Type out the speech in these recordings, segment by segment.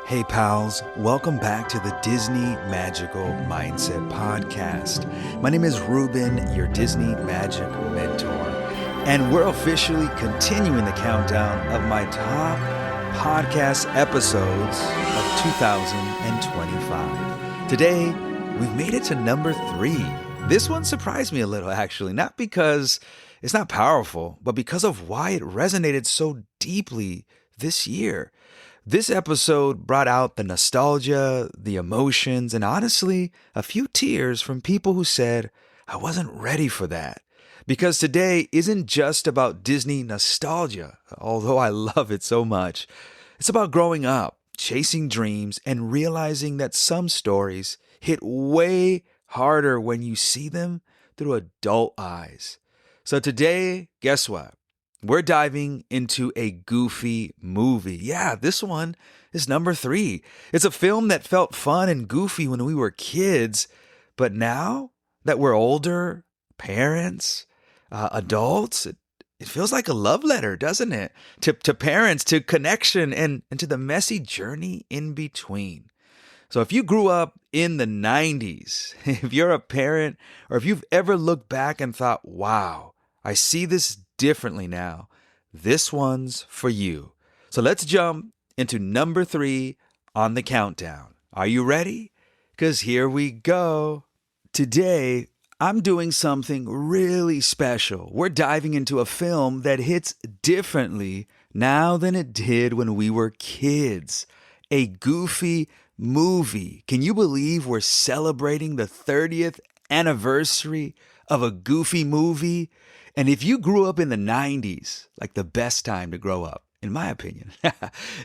Hey pals, welcome back to the Disney Magical Mindset Podcast. My name is Ruben, your Disney Magic mentor, and we're officially continuing the countdown of my top podcast episodes of 2025. Today, we've made it to number 3. This one surprised me a little, actually, not because it's not powerful, but because of why it resonated so deeply this year. This episode brought out the nostalgia, the emotions, and honestly, a few tears from people who said, I wasn't ready for that. Because today isn't just about Disney nostalgia, although I love it so much. It's about growing up, chasing dreams, and realizing that some stories hit way harder when you see them through adult eyes. So today, guess what? We're diving into a goofy movie. Yeah, this one is number 3. It's a film that felt fun and goofy when we were kids, but now that we're older, parents, adults, it feels like a love letter, doesn't it? To parents, to connection, and to the messy journey in between. So if you grew up in the 90s, if you're a parent, or if you've ever looked back and thought, wow, I see this differently now, this one's for you. So let's jump into number 3 on the countdown. Are you ready? Because here we go. Today, I'm doing something really special. We're diving into a film that hits differently now than it did when we were kids. A goofy movie. Can you believe we're celebrating the 30th anniversary of a goofy movie? And if you grew up in the 90s, like the best time to grow up, in my opinion,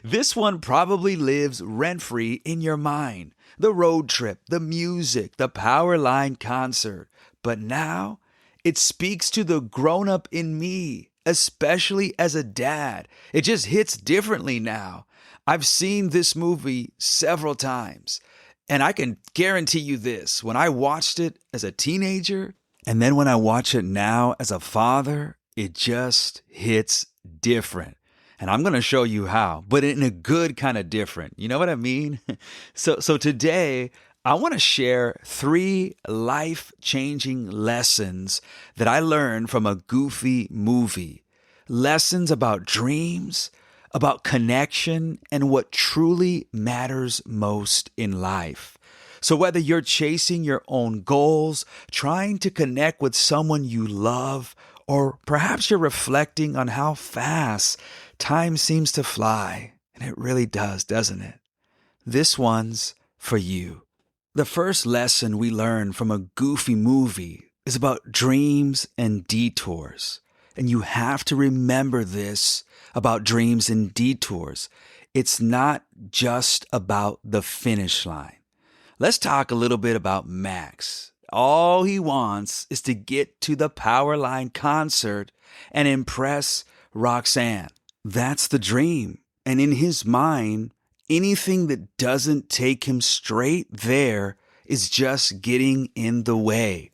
this one probably lives rent-free in your mind. The road trip, the music, the Powerline concert. But now, it speaks to the grown-up in me, especially as a dad. It just hits differently now. I've seen this movie several times, and I can guarantee you this. When I watched it as a teenager, and then when I watch it now as a father, it just hits different. And I'm going to show you how, but in a good kind of different. You know what I mean? So today, I want to share 3 life-changing lessons that I learned from a goofy movie. Lessons about dreams, about connection, and what truly matters most in life. So whether you're chasing your own goals, trying to connect with someone you love, or perhaps you're reflecting on how fast time seems to fly, and it really does, doesn't it? This one's for you. The first lesson we learn from a goofy movie is about dreams and detours. And you have to remember this about dreams and detours. It's not just about the finish line. Let's talk a little bit about Max. All he wants is to get to the Powerline concert and impress Roxanne. That's the dream. And in his mind, anything that doesn't take him straight there is just getting in the way.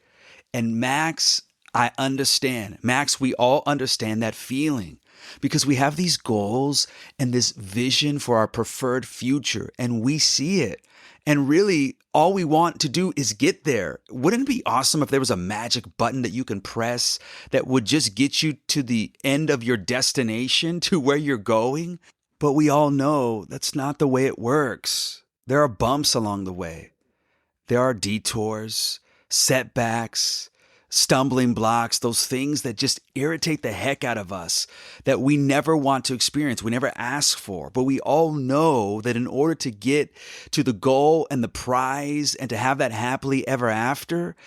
And Max, I understand. Max, we all understand that feeling because we have these goals and this vision for our preferred future, and we see it. And really, all we want to do is get there. Wouldn't it be awesome if there was a magic button that you can press that would just get you to the end of your destination, to where you're going? But we all know that's not the way it works. There are bumps along the way. There are detours, setbacks, stumbling blocks, those things that just irritate the heck out of us, that we never want to experience, we never ask for. But we all know that in order to get to the goal and the prize and to have that happily ever after,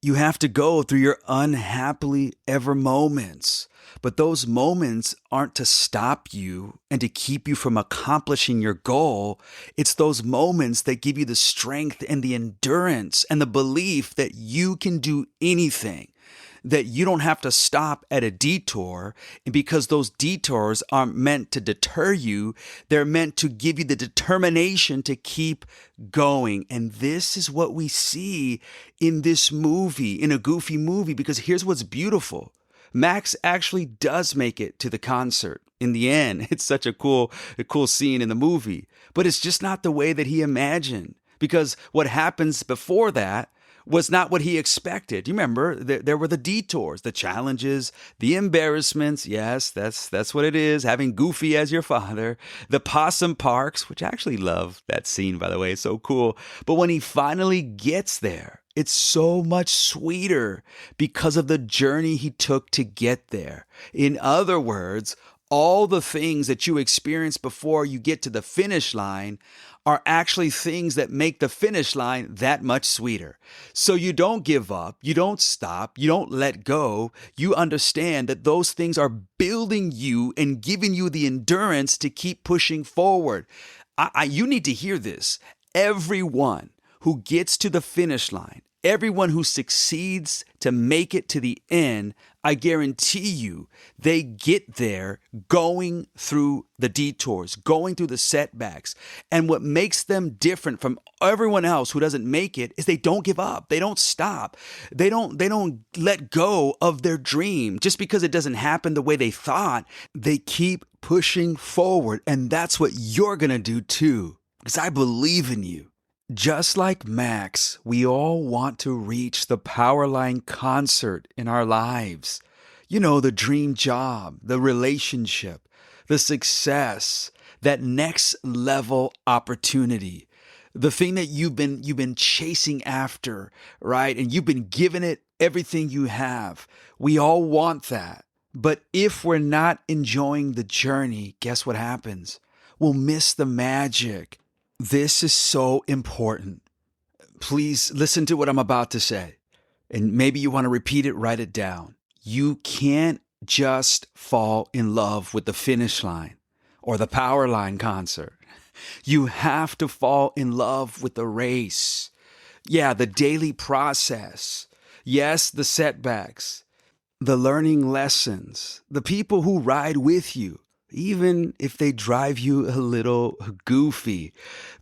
you have to go through your unhappily ever moments. But those moments aren't to stop you and to keep you from accomplishing your goal. It's those moments that give you the strength and the endurance and the belief that you can do anything, that you don't have to stop at a detour, because those detours aren't meant to deter you. They're meant to give you the determination to keep going. And this is what we see in this movie, in a goofy movie, because here's what's beautiful. Max actually does make it to the concert. in the end. It's such a cool scene in the movie. But it's just not the way that he imagined. Because what happens before that was not what he expected. You remember, there were the detours, the challenges, the embarrassments. Yes, that's what it is, having Goofy as your father. The possum parks, which I actually love that scene, by the way. It's so cool. But when he finally gets there, it's so much sweeter because of the journey he took to get there. In other words, all the things that you experience before you get to the finish line are actually things that make the finish line that much sweeter. So you don't give up, you don't stop, you don't let go. You understand that those things are building you and giving you the endurance to keep pushing forward. You need to hear this. Everyone who gets to the finish line, everyone who succeeds to make it to the end, I guarantee you, they get there going through the detours, going through the setbacks. And what makes them different from everyone else who doesn't make it is they don't give up. They don't stop. They don't let go of their dream. Just because it doesn't happen the way they thought, they keep pushing forward. And that's what you're going to do too, because I believe in you. Just like Max, we all want to reach the Powerline concert in our lives. You know, the dream job, the relationship, the success, that next level opportunity, the thing that you've been chasing after, right? And you've been giving it everything you have. We all want that. But if we're not enjoying the journey, guess what happens? We'll miss the magic. This is so important. Please listen to what I'm about to say. And maybe you want to repeat it, write it down. You can't just fall in love with the finish line or the power line concert. You have to fall in love with the race. Yeah, the daily process. Yes, the setbacks, the learning lessons, the people who ride with you, even if they drive you a little goofy.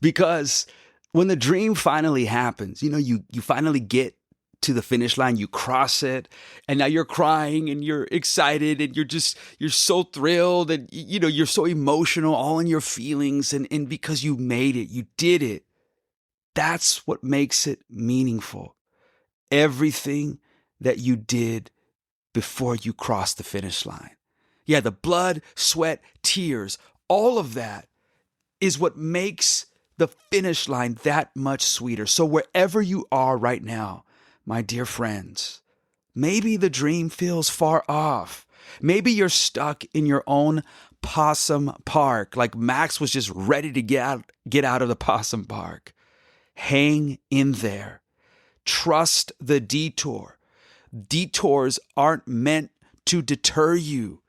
Because when the dream finally happens, you know, you finally get to the finish line, you cross it, and now you're crying and you're excited and you're so thrilled and, you know, you're so emotional, all in your feelings. And because you made it, you did it. That's what makes it meaningful. Everything that you did before you crossed the finish line. Yeah, the blood, sweat, tears, all of that is what makes the finish line that much sweeter. So wherever you are right now, my dear friends, maybe the dream feels far off. Maybe you're stuck in your own possum park, like Max was just ready to get out of the possum park. Hang in there. Trust the detour. Detours aren't meant to deter you.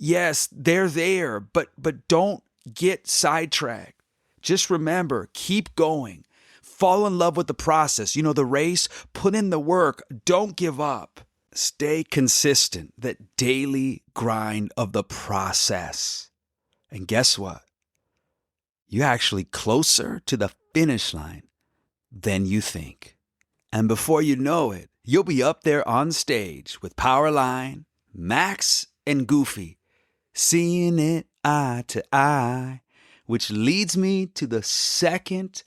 Yes, they're there, but don't get sidetracked. Just remember, keep going. Fall in love with the process. You know, the race, put in the work. Don't give up. Stay consistent, that daily grind of the process. And guess what? You're actually closer to the finish line than you think. And before you know it, you'll be up there on stage with Powerline, Max, and Goofy, seeing it eye to eye, which leads me to the second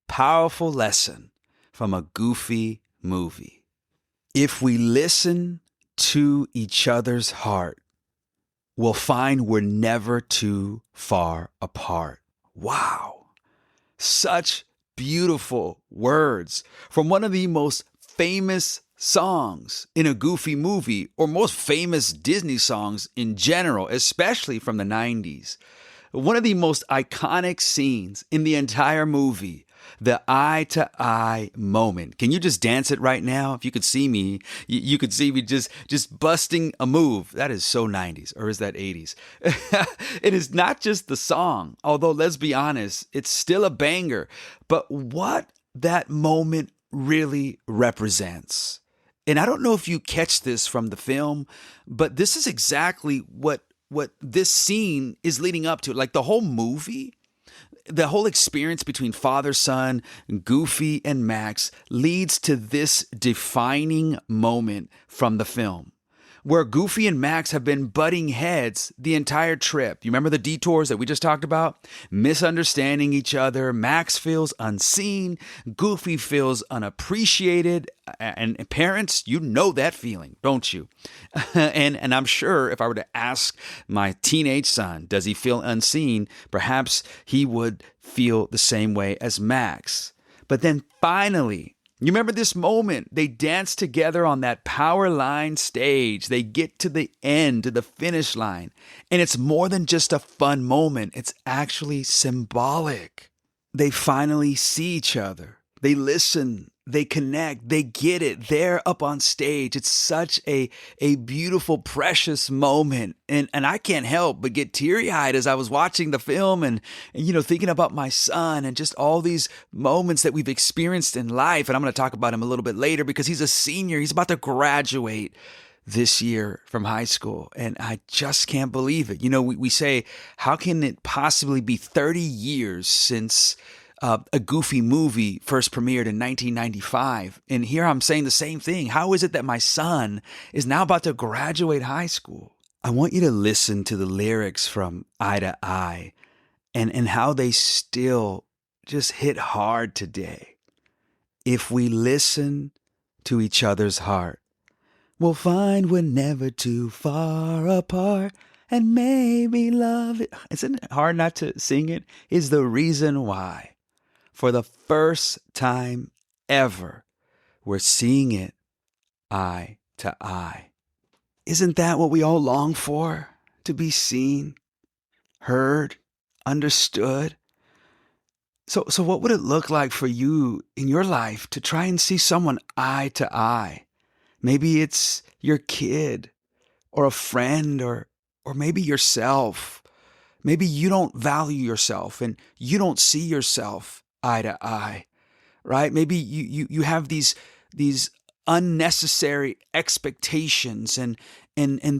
powerful lesson from a Goofy movie. If we listen to each other's heart, we'll find we're never too far apart. Wow. Such beautiful words from one of the most famous songs in a Goofy movie, or most famous Disney songs in general, especially from the 90s. One of the most iconic scenes in the entire movie, the eye-to-eye moment. Can you just dance it right now? If you could see me, you could see me just busting a move. That is so 90s, or is that 80s? It is not just the song, although let's be honest, it's still a banger. But what that moment really represents. And I don't know if you catch this from the film, but this is exactly what this scene is leading up to. Like the whole movie, the whole experience between father, son, Goofy, and Max leads to this defining moment from the film. where Goofy and Max have been butting heads the entire trip. You remember the detours that we just talked about? Misunderstanding each other. Max feels unseen. Goofy feels unappreciated. And parents, you know that feeling, don't you? And I'm sure if I were to ask my teenage son, does he feel unseen? Perhaps he would feel the same way as Max. But then finally, you remember this moment? They dance together on that power line stage. They get to the end, to the finish line. And it's more than just a fun moment. It's actually symbolic. They finally see each other. They listen. They connect. They get it. They're up on stage. It's such a beautiful, precious moment. And I can't help but get teary-eyed as I was watching the film and thinking about my son and just all these moments that we've experienced in life. And I'm going to talk about him a little bit later because he's a senior. He's about to graduate this year from high school. And I just can't believe it. We say, how can it possibly be 30 years since a Goofy movie first premiered in 1995. And here I'm saying the same thing. How is it that my son is now about to graduate high school? I want you to listen to the lyrics from Eye to Eye and how they still just hit hard today. If we listen to each other's heart, we'll find we're never too far apart. And maybe love, isn't it hard not to sing it? Is the reason why. For the first time ever, we're seeing it eye to eye. Isn't that what we all long for? To be seen, heard, understood? So what would it look like for you in your life to try and see someone eye to eye? Maybe it's your kid or a friend or maybe yourself. Maybe you don't value yourself and you don't see yourself eye to eye, right? Maybe you have these unnecessary expectations and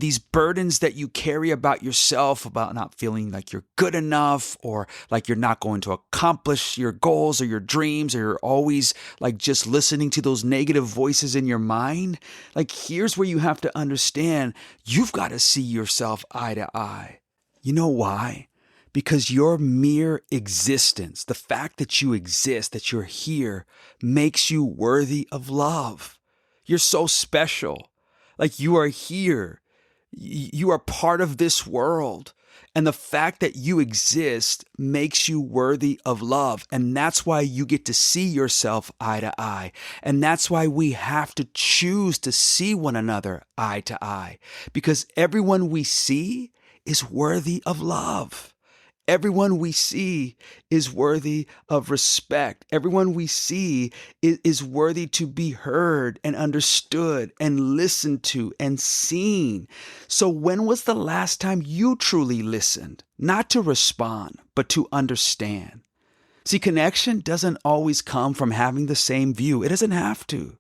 these burdens that you carry about yourself, about not feeling like you're good enough or like you're not going to accomplish your goals or your dreams, or you're always like just listening to those negative voices in your mind. Like, here's where you have to understand, you've got to see yourself eye to eye. You know why? Because your mere existence, the fact that you exist, that you're here, makes you worthy of love. You're so special. Like, you are here. You are part of this world. And the fact that you exist makes you worthy of love. And that's why you get to see yourself eye to eye. And that's why we have to choose to see one another eye to eye. Because everyone we see is worthy of love. Everyone we see is worthy of respect. Everyone we see is worthy to be heard and understood and listened to and seen. So when was the last time you truly listened? Not to respond, but to understand. See, connection doesn't always come from having the same view. It doesn't have to,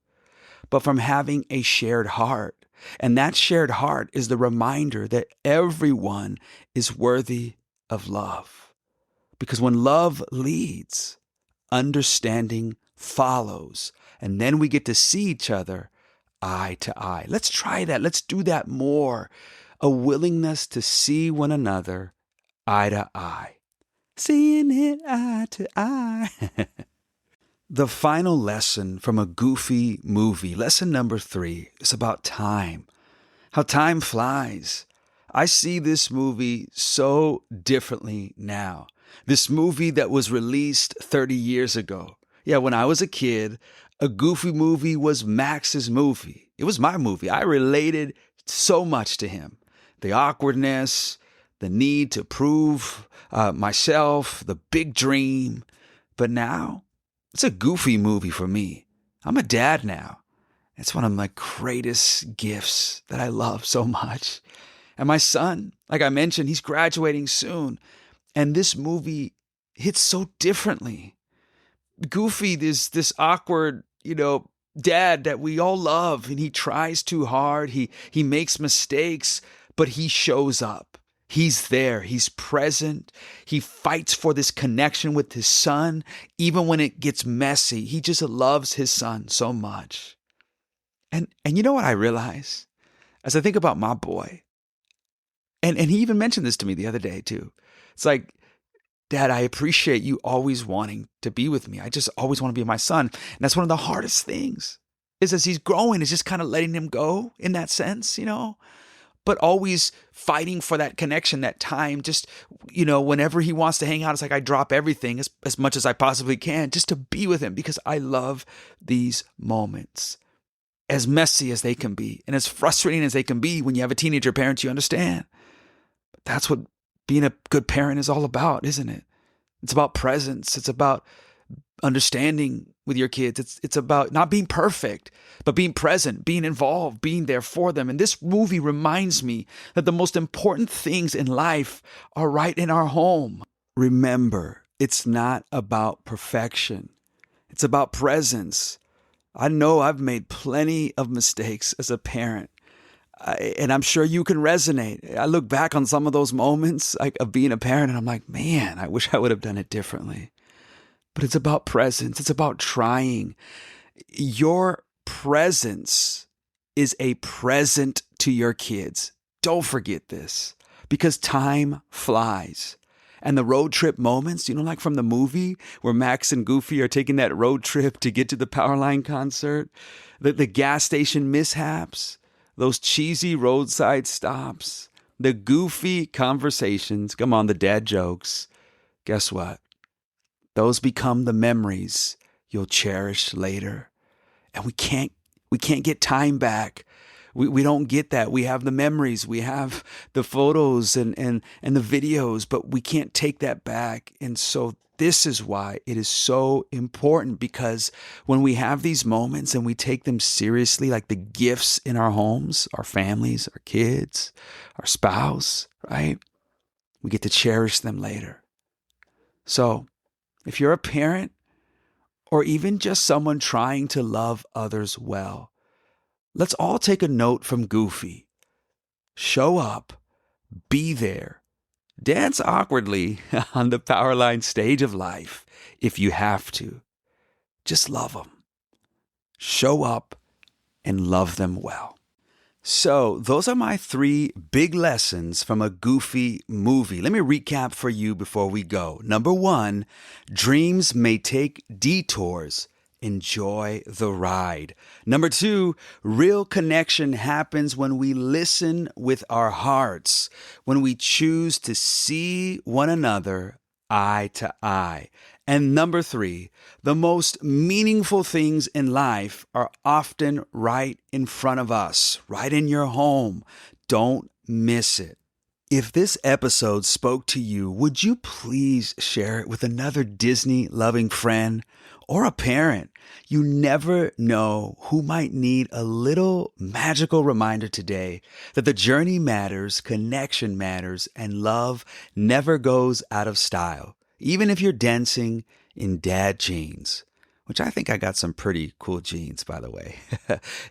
but from having a shared heart. And that shared heart is the reminder that everyone is worthy of love. Because when love leads, understanding follows. And then we get to see each other eye to eye. Let's try that. Let's do that more. A willingness to see one another eye to eye. Seeing it eye to eye. The final lesson from a Goofy movie, lesson number 3, is about time. How time flies. I see this movie so differently now. This movie that was released 30 years ago. Yeah, when I was a kid, a Goofy movie was Max's movie. It was my movie. I related so much to him. The awkwardness, the need to prove myself, the big dream. But now, it's a Goofy movie for me. I'm a dad now. It's one of my greatest gifts that I love so much. And my son, like I mentioned, he's graduating soon. And this movie hits so differently. Goofy is this awkward, dad that we all love. And he tries too hard. He makes mistakes, but he shows up. He's there. He's present. He fights for this connection with his son. Even when it gets messy, he just loves his son so much. And you know what I realize? as I think about my boy, and he even mentioned this to me the other day too. It's like, Dad, I appreciate you always wanting to be with me. I just always want to be with my son. And that's one of the hardest things is as he's growing, is just kind of letting him go in that sense, but always fighting for that connection, that time. Just, whenever he wants to hang out, it's like I drop everything as much as I possibly can just to be with him because I love these moments. As messy as they can be and as frustrating as they can be when you have a teenager parent, you understand. But that's what being a good parent is all about, isn't it? It's about presence. It's about understanding with your kids. It's about not being perfect, but being present, being involved, being there for them. And this movie reminds me that the most important things in life are right in our home. Remember, it's not about perfection. It's about presence. I know I've made plenty of mistakes as a parent, and I'm sure you can resonate. I look back on some of those moments of being a parent, and I'm like, man, I wish I would have done it differently. But it's about presence. It's about trying. Your presence is a present to your kids. Don't forget this, because time flies. And the road trip moments, like from the movie where Max and Goofy are taking that road trip to get to the Powerline concert, the gas station mishaps, those cheesy roadside stops, the goofy conversations, come on, the dad jokes. Guess what? Those become the memories you'll cherish later. And we can't get time back. We don't get that. We have the memories, we have the photos and the videos, but we can't take that back. And so this is why it is so important, because when we have these moments and we take them seriously, like the gifts in our homes, our families, our kids, our spouse, right? We get to cherish them later. So if you're a parent or even just someone trying to love others well, let's all take a note from Goofy. Show up, be there, dance awkwardly on the Powerline stage of life if you have to. Just love them. Show up and love them well. So those are my 3 big lessons from a Goofy movie. Let me recap for you before we go. Number 1, dreams may take detours. Enjoy the ride. Number 2, real connection happens when we listen with our hearts, when we choose to see one another eye to eye. And number 3, the most meaningful things in life are often right in front of us, right in your home. Don't miss it. If this episode spoke to you, would you please share it with another Disney-loving friend or a parent? You never know who might need a little magical reminder today that the journey matters, connection matters, and love never goes out of style, even if you're dancing in dad jeans. Which I think I got some pretty cool jeans, by the way.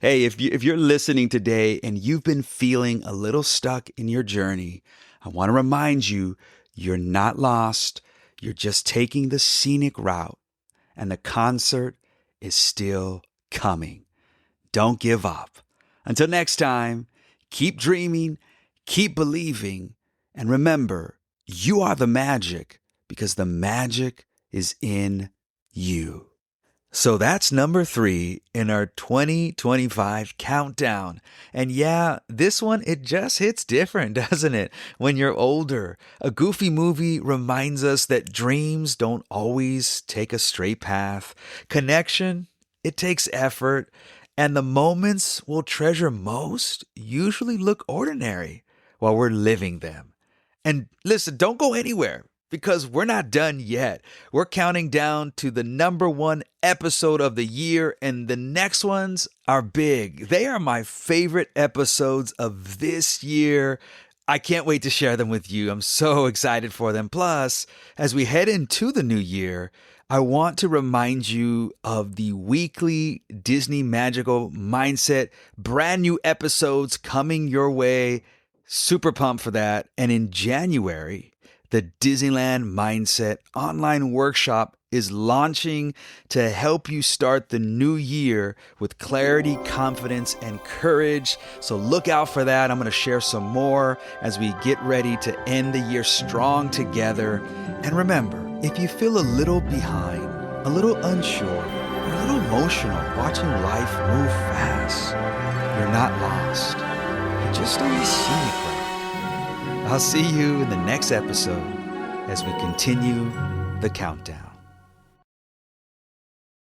Hey, if you're listening today and you've been feeling a little stuck in your journey, I want to remind you, you're not lost. You're just taking the scenic route, and the concert is still coming. Don't give up. Until next time, keep dreaming, keep believing, and remember, you are the magic because the magic is in you. So that's number 3 in our 2025 countdown. And yeah, this one, it just hits different, doesn't it? When you're older, a Goofy movie reminds us that dreams don't always take a straight path. Connection, it takes effort. And the moments we'll treasure most usually look ordinary while we're living them. And listen, don't go anywhere, because we're not done yet. We're counting down to the number 1 episode of the year, and the next ones are big. They are my favorite episodes of this year. I can't wait to share them with you. I'm so excited for them. Plus, as we head into the new year, I want to remind you of the weekly Disney Magical Mindset, brand new episodes coming your way. Super pumped for that. And in January, the Disneyland Mindset online workshop is launching to help you start the new year with clarity, confidence, and courage. So look out for that. I'm going to share some more as we get ready to end the year strong together. And remember, if you feel a little behind, a little unsure, or a little emotional watching life move fast, you're not lost. You're just on the scenic route. I'll see you in the next episode as we continue the countdown.